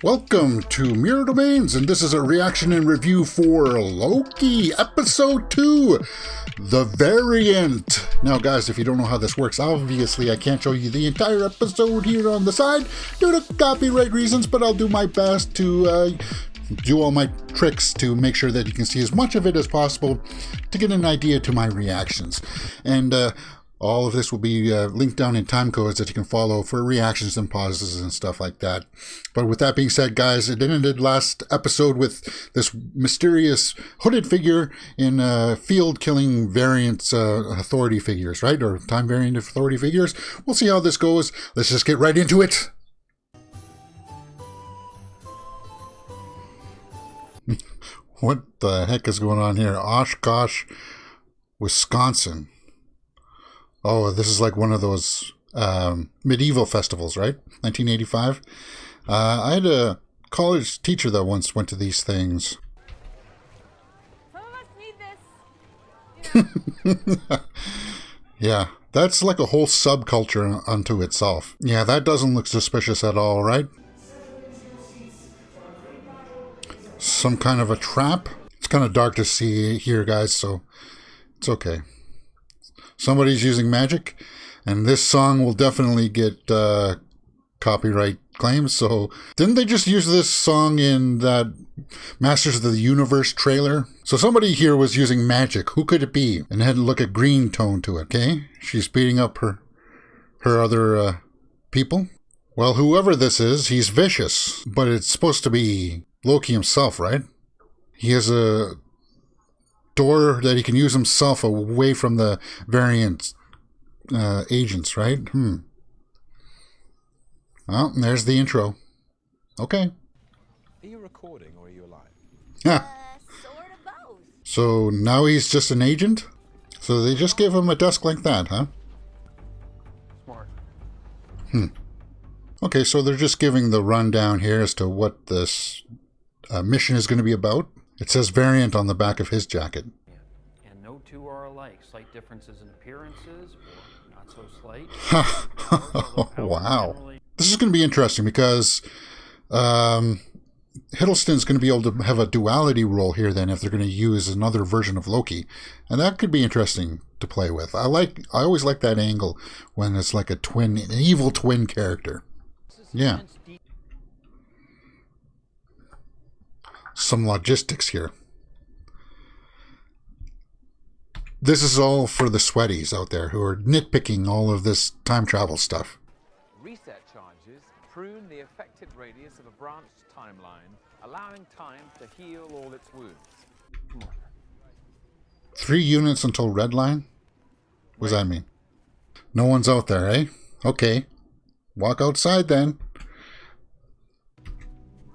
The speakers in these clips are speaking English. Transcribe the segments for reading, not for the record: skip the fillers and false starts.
Welcome to Mirror Domains, and this is a reaction and review for Loki, Episode 2, The Variant. Now, guys, if you don't know how this works, obviously I can't show you the entire episode here on the side due to copyright reasons, but I'll do my best to do all my tricks to make sure that you can see as much of it as possible to get an idea to my reactions. And all of this will be linked down in time codes that you can follow for reactions and pauses and stuff like that. But with that being said, guys, it ended last episode with this mysterious hooded figure in field killing variants, authority figures, right? Or time variant authority figures. We'll see how this goes. Let's just get right into it. What the heck is going on here? Oshkosh, Wisconsin. Oh, this is like one of those medieval festivals, right? 1985. I had a college teacher that once went to these things. Some of us need this. Yeah, that's like a whole subculture unto itself. Yeah, that doesn't look suspicious at all, right? Some kind of a trap. It's kind of dark to see here, guys, so it's okay. Somebody's using magic, and this song will definitely get copyright claims. So didn't they just use this song in that Masters of the Universe trailer? So somebody here was using magic. Who could it be? And had to look at green tone to it, okay? She's beating up her other people. Well, whoever this is, he's vicious, but it's supposed to be Loki himself, right? He has a door that he can use himself away from the variant agents, right? Well, there's the intro. Okay. Are you recording or are you alive? Sort of both. So now he's just an agent? So they just gave him a desk like that, huh? Smart. Okay, so they're just giving the rundown here as to what this mission is going to be about. It says variant on the back of his jacket. And no two are alike. Slight differences in appearances, or not so slight. Wow. This is going to be interesting because Hiddleston's going to be able to have a duality role here then if they're going to use another version of Loki. And that could be interesting to play with. I always like that angle when it's like an evil twin character. Yeah. Some logistics here. This is all for the sweaties out there who are nitpicking all of this time travel stuff. Reset charges prune the affected radius of a branched timeline, allowing time to heal all its wounds. Come on. 3 units until red line? What does that mean? No one's out there, eh? Okay. Walk outside then.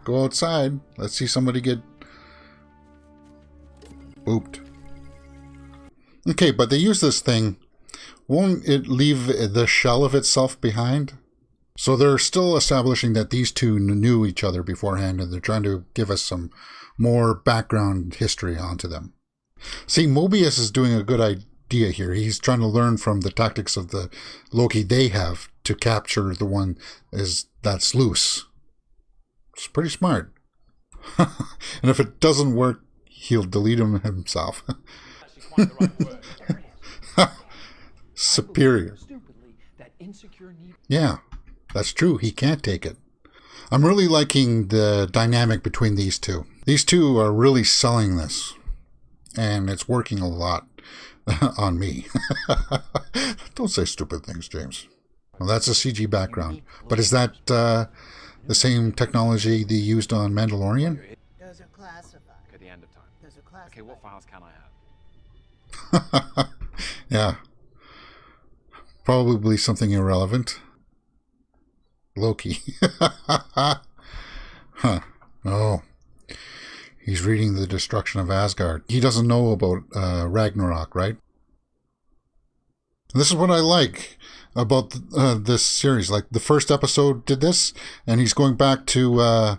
Go outside. Let's see somebody get booped. Okay, but they use this thing. Won't it leave the shell of itself behind? So they're still establishing that these two knew each other beforehand, and they're trying to give us some more background history onto them. See, Mobius is doing a good idea here. He's trying to learn from the tactics of the Loki they have to capture the one that's loose. It's pretty smart. And if it doesn't work, he'll delete him himself. Superior. Yeah, that's true. He can't take it. I'm really liking the dynamic between these two. These two are really selling this. And it's working a lot on me. Don't say stupid things, James. Well, that's a CG background. But is that the same technology they used on Mandalorian? Those are classified. At the end of time. Those are classified. Okay, what files can I have? Yeah. Probably something irrelevant. Loki. Huh. Oh. He's reading the destruction of Asgard. He doesn't know about Ragnarok, right? This is what I like about this series. Like, the first episode did this, and he's going back to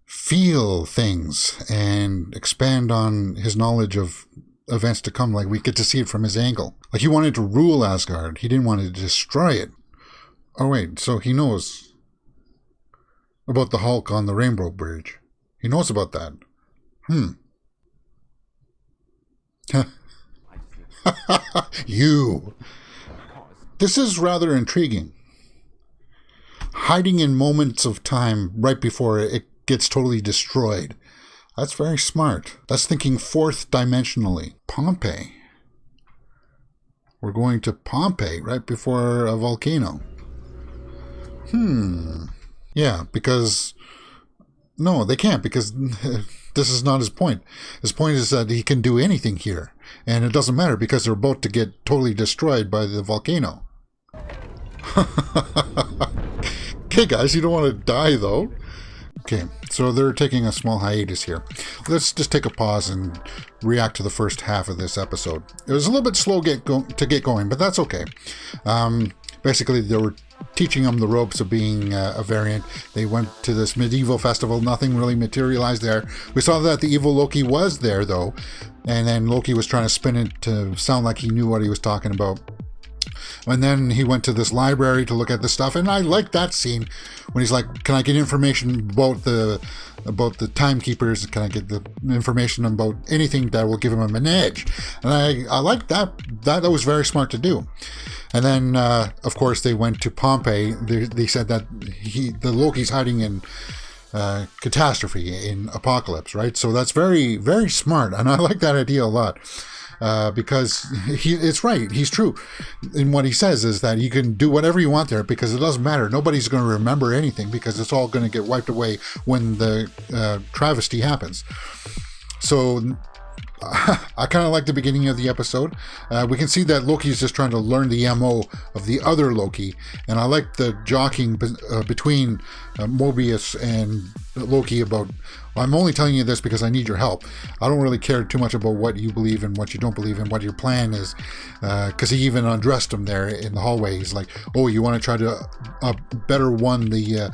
feel things and expand on his knowledge of events to come. Like, we get to see it from his angle. Like, he wanted to rule Asgard. He didn't want to destroy it. Oh, wait, so he knows. About the Hulk on the Rainbow Bridge. He knows about that. You. This is rather intriguing. Hiding in moments of time right before it gets totally destroyed. That's very smart. That's thinking fourth dimensionally. Pompeii. We're going to Pompeii right before a volcano. Yeah, because... No, they can't, because this is not his point. His point is that he can do anything here. And it doesn't matter because they're about to get totally destroyed by the volcano. Okay, guys, you don't want to die, though. Okay, so they're taking a small hiatus here. Let's just take a pause and react to the first half of this episode. It was a little bit slow to get going, but that's okay. Basically, they were teaching them the ropes of being a variant. They went to this medieval festival. Nothing really materialized there. We saw that the evil Loki was there, though. And then Loki was trying to spin it to sound like he knew what he was talking about. And then he went to this library to look at the stuff, and I like that scene when he's like, "Can I get information about the timekeepers? Can I get the information about anything that will give him an edge?" And I like that. That was very smart to do. And then, of course, they went to Pompeii. They said that the Loki's hiding in catastrophe, in apocalypse, right? So that's very, very smart, and I like that idea a lot. Because it's right. He's true. And what he says is that you can do whatever you want there because it doesn't matter. Nobody's going to remember anything because it's all going to get wiped away when the travesty happens. So I kind of like the beginning of the episode. We can see that Loki is just trying to learn the MO of the other Loki. And I like the jockeying between Mobius and Loki about, "I'm only telling you this because I need your help. I don't really care too much about what you believe and what you don't believe and what your plan is." Because he even undressed him there in the hallway. He's like, "Oh, you want to try to better one the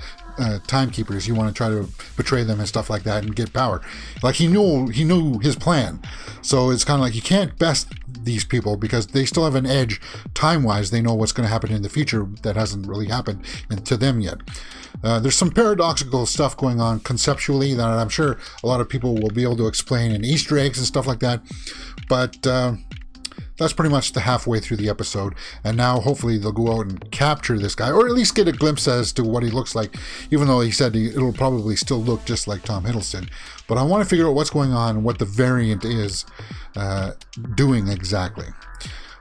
timekeepers? You want to try to betray them and stuff like that and get power?" Like he knew his plan. So it's kind of like you can't best these people because they still have an edge time-wise. They know what's going to happen in the future that hasn't really happened to them yet. There's some paradoxical stuff going on conceptually that I'm sure a lot of people will be able to explain, and Easter eggs and stuff like that. But that's pretty much the halfway through the episode. And now hopefully they'll go out and capture this guy, or at least get a glimpse as to what he looks like, even though he said it'll probably still look just like Tom Hiddleston. But I want to figure out what's going on and what the variant is doing exactly.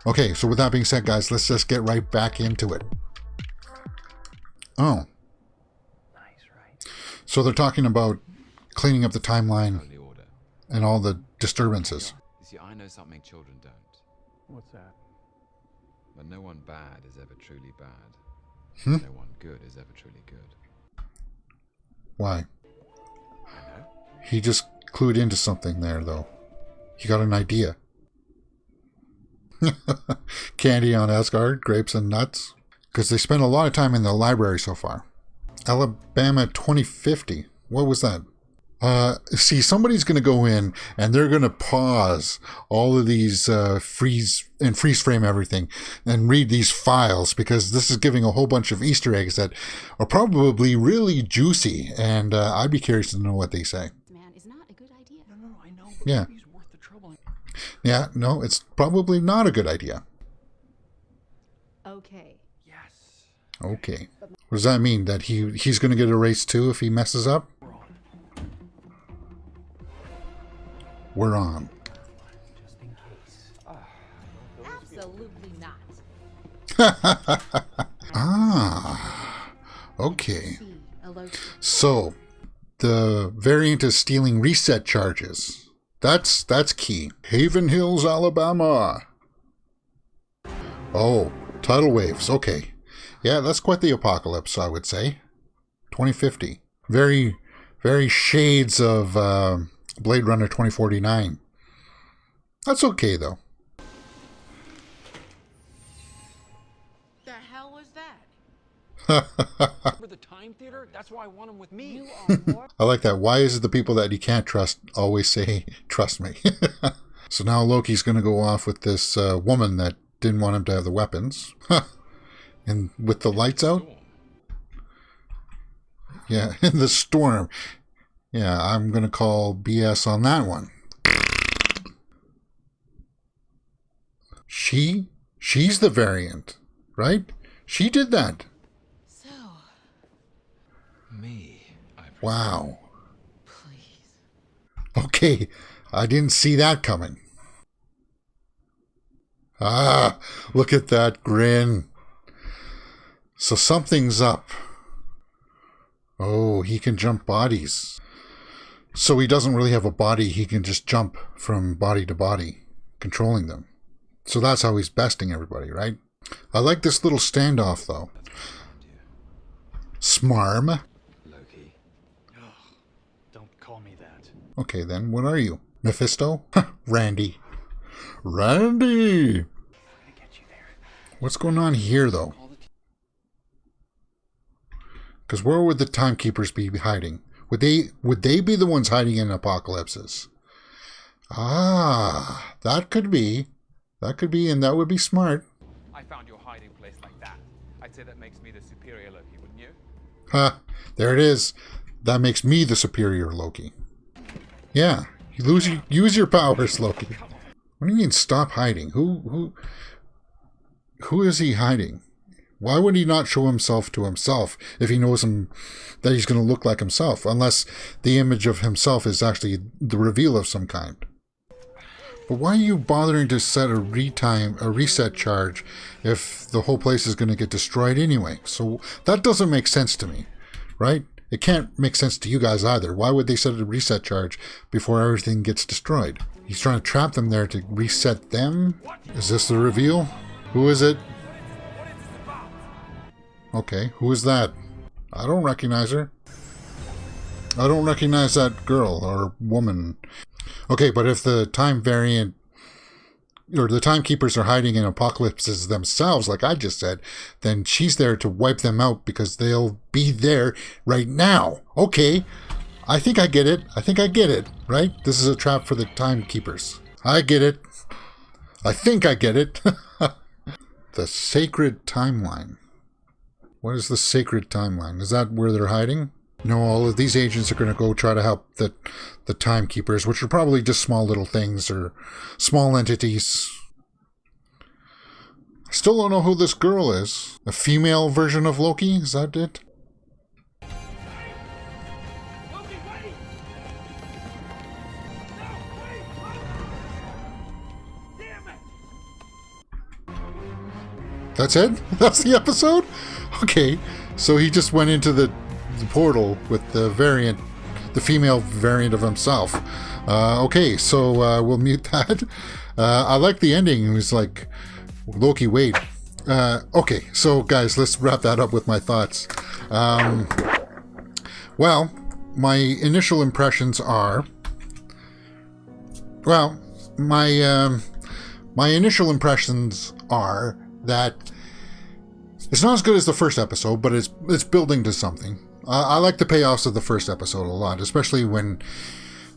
Okay, so with that being said, guys, let's just get right back into it. Oh. So they're talking about cleaning up the timeline and all the disturbances. You see, I know something children don't. What's that? That no one bad is ever truly bad. No one good is ever truly good. Why? I know. He just clued into something there, though. He got an idea. Candy on Asgard, grapes and nuts. Because they spent a lot of time in the library so far. Alabama 2050. What was that? See, somebody's going to go in and they're going to pause all of these freeze frame everything and read these files because this is giving a whole bunch of Easter eggs that are probably really juicy, and I'd be curious to know what they say. Man, is not a good idea. No, I know. Yeah. He's worth the trouble. Yeah, no, it's probably not a good idea. Okay. Yes. Okay. What does that mean? That he's going to get erased too if he messes up? We're on. Just in case. Absolutely not. Okay. See, a Loki. So, the variant is stealing reset charges. That's key. Haven Hills, Alabama. Oh, tidal waves. Okay. Yeah, that's quite the apocalypse, I would say. 2050. Very, very shades of Blade Runner 2049. That's okay, though. The hell was that? For the time theater, that's why I want him with me. You are more. I like that. Why is it the people that you can't trust always say, "Trust me"? So now Loki's going to go off with this woman that didn't want him to have the weapons. And with the lights out? Yeah, in the storm. Yeah, I'm going to call BS on that one. She's the variant, right? She did that. So, Me, I presume. Wow. please. Okay, I didn't see that coming. Ah, look at that grin. So something's up. Oh, he can jump bodies. So he doesn't really have a body, he can just jump from body to body, controlling them. So that's how he's besting everybody, right? I like this little standoff, though. Smarm. Loki. Don't call me that. Okay, then, what are you? Mephisto? Randy. Randy! What's going on here, though? Because where would the timekeepers be hiding? Would they be the ones hiding in apocalypses? Ah, that could be. That could be, and that would be smart. I found your hiding place like that. I'd say that makes me the superior Loki, wouldn't you? Ha, there it is. That makes me the superior Loki. Yeah, use your powers, Loki. What do you mean stop hiding? Who is he hiding? Why would he not show himself to himself if he knows that he's going to look like himself? Unless the image of himself is actually the reveal of some kind. But why are you bothering to set a reset charge if the whole place is going to get destroyed anyway? So that doesn't make sense to me, right? It can't make sense to you guys either. Why would they set a reset charge before everything gets destroyed? He's trying to trap them there to reset them? Is this the reveal? Who is it? Okay, who is that? I don't recognize her. I don't recognize that girl or woman. Okay, but if the time variant or the timekeepers are hiding in apocalypses themselves, like I just said, then she's there to wipe them out because they'll be there right now. Okay, I think I get it. I think I get it, right? This is a trap for the timekeepers. I get it. I think I get it. The sacred timeline. What is the sacred timeline? Is that where they're hiding? No, all of these agents are going to go try to help the timekeepers, which are probably just small little things or small entities. I still don't know who this girl is. A female version of Loki? Is that it? That's it? That's the episode? Okay, so he just went into the portal with the variant, the female variant of himself. Okay, so we'll mute that. I like the ending. It was like, Loki, wait. Okay, so guys, let's wrap that up with my thoughts. Well, my initial impressions are... Well, my initial impressions are that it's not as good as the first episode, but it's building to something. I like the payoffs of the first episode a lot, especially when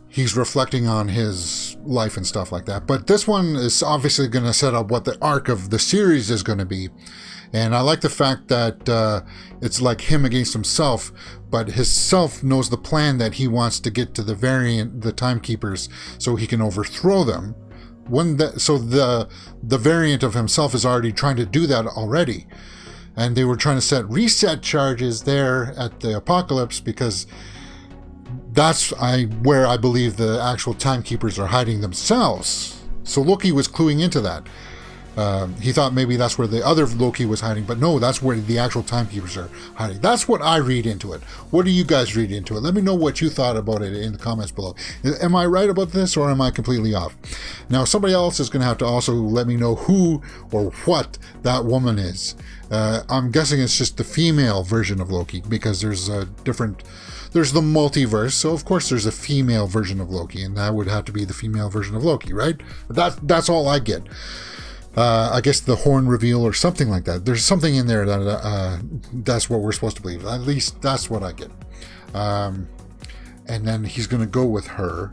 he's reflecting on his life and stuff like that. But this one is obviously going to set up what the arc of the series is going to be. And I like the fact that it's like him against himself, but his self knows the plan that he wants to get to the timekeepers, so he can overthrow them. So the variant of himself is already trying to do that already. And they were trying to set reset charges there at the apocalypse because that's where I believe the actual timekeepers are hiding themselves. So Loki was cluing into that. He thought maybe that's where the other Loki was hiding, but no, that's where the actual timekeepers are hiding. That's what I read into it. What do you guys read into it? Let me know what you thought about it in the comments below. Am I right about this, or am I completely off? Now, somebody else is going to have to also let me know who or what that woman is. I'm guessing it's just the female version of Loki, because there's the multiverse, so of course there's a female version of Loki, and that would have to be the female version of Loki, right? That's all I get. I guess the horn reveal or something like that. There's something in there that that's what we're supposed to believe. At least that's what I get. And then he's going to go with her,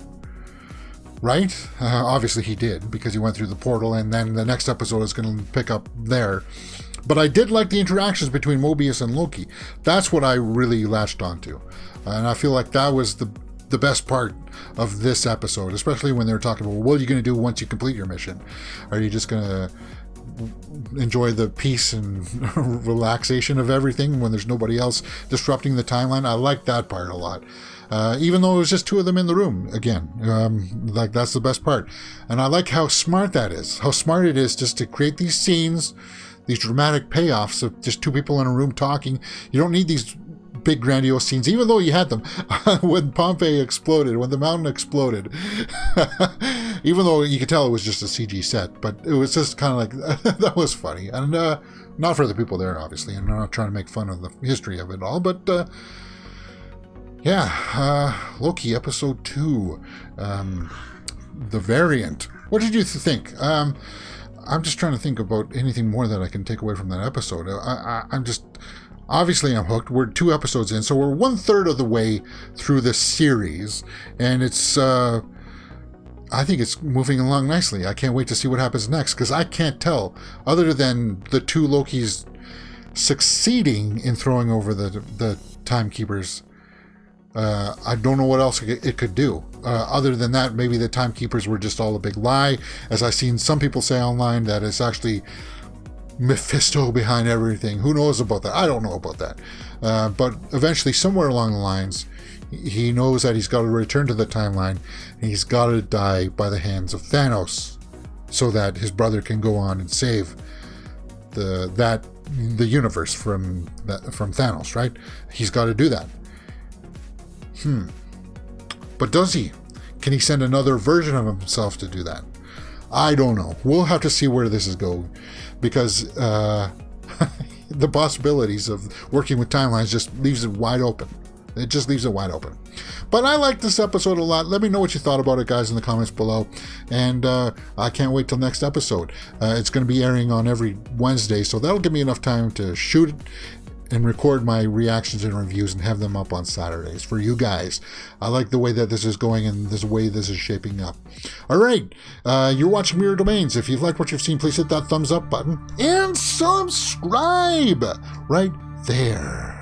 right? Obviously he did, because he went through the portal, and then the next episode is going to pick up there. But I did like the interactions between Mobius and Loki. That's what I really latched onto. And I feel like that was the best part of this episode, especially when they're talking about, well, what are you going to do once you complete your mission? Are you just going to enjoy the peace and relaxation of everything when there's nobody else disrupting the timeline? I like that part a lot. Even though it was just two of them in the room again, like that's the best part. And I like how smart that is, how smart it is just to create these scenes, these dramatic payoffs of just two people in a room talking. You don't need these big grandiose scenes, even though you had them when Pompeii exploded, when the mountain exploded. Even though you could tell it was just a CG set, but it was just kind of like, that was funny. And not for the people there, obviously, and I'm not trying to make fun of the history of it all, but Loki episode 2, the variant. What did you think? I'm just trying to think about anything more that I can take away from that episode. I'm just, obviously I'm hooked. We're 2 episodes in, so we're 1/3 of the way through this series, and it's, I think it's moving along nicely. I can't wait to see what happens next, because I can't tell, other than the 2 Lokis succeeding in throwing over the timekeepers. I don't know what else it could do. Other than that, maybe the timekeepers were just all a big lie. As I've seen some people say online, that it's actually Mephisto behind everything. Who knows about that? I don't know about that. But eventually, somewhere along the lines, he knows that he's got to return to the timeline, and he's got to die by the hands of Thanos, so that his brother can go on and save the universe from Thanos. Right? He's got to do that. But does he? Can he send another version of himself to do that? I don't know. We'll have to see where this is going, because the possibilities of working with timelines just leaves it wide open. It just leaves it wide open. But I like this episode a lot. Let me know what you thought about it, guys, in the comments below. And I can't wait till next episode. It's going to be airing on every Wednesday, so that'll give me enough time to shoot and record my reactions and reviews and have them up on Saturdays for you guys. I like the way that this is going and the way this is shaping up. All right, you're watching Mirror Domains. If you've liked what you've seen, please hit that thumbs up button and subscribe right there.